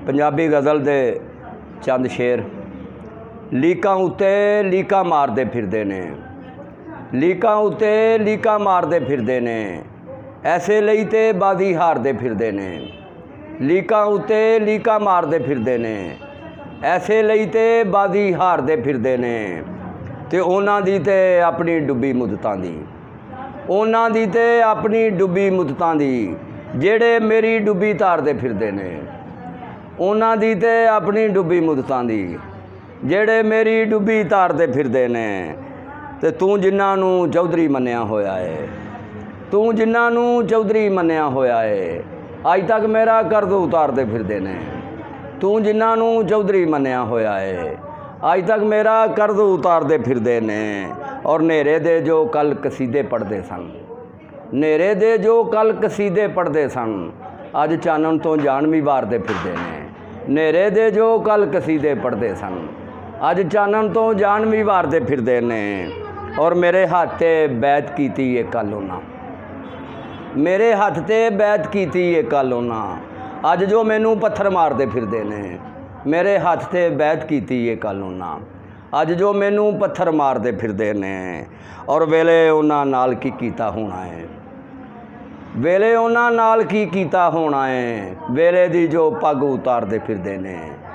पंजाबी गज़ल दे चंद शेर। लीकां उत्ते लीकां मारदे फिरदे ने, लीकां उत्ते लीकां मारदे फिरदे ने, ऐसे लई ते बाजी हारदे फिरदे ने। लीकां उत्ते लीकां मारदे फिरदे ने, ऐसे लई ते बाजी हारदे फिरदे ने। ते उन्हां दी ते अपनी डुब्बी मुद्दतां दी, उन्हां दी ते अपनी डुब्बी मुद्दतां दी, जेड़े मेरी डुब्बी तारदे फिरदे ने। उन्हां दी ते अपनी डुब्बी मुद्दतां दी, जेड़े मेरी डुब्बी तारदे फिरदे ने। ते तू जिन्हां नूं चौधरी मन्निया होया है, तू जिन्हां नूं चौधरी मन्निया होया है, अज तक मेरा कर्ज उतारदे फिरदे ने। तू जिन्हां नूं चौधरी मन्निया होया है, अज तक मेरा कर्ज उतारदे फिरदे ने। और नेरे दे जो कल कसीदे पढ़दे सन, नेरे दे जो कल कसीदे पढ़दे सन, अज चानन तो जान भी वारदे फिरदे ने। नेरे दे जो कल कसीदे पढ़दे सन, अज चानन तो जान भी वारदे फिरदे ने। और मेरे हाथ ते बैत कीती ये कल उन्हां, मेरे हाथ ते बैत कीती ये कल उन्हां, अज जो मैनू पत्थर मारदे फिरदे ने। मेरे हाथ ते बैत कीती ये कल उन्हां, अज जो मैनू पत्थर मारदे फिरदे ने। और वेले उन्हां नाल की कीता होना है, वेले उन्हां नाल की कीता होना है, वेले दी जो पग उतारदे फिरदे ने।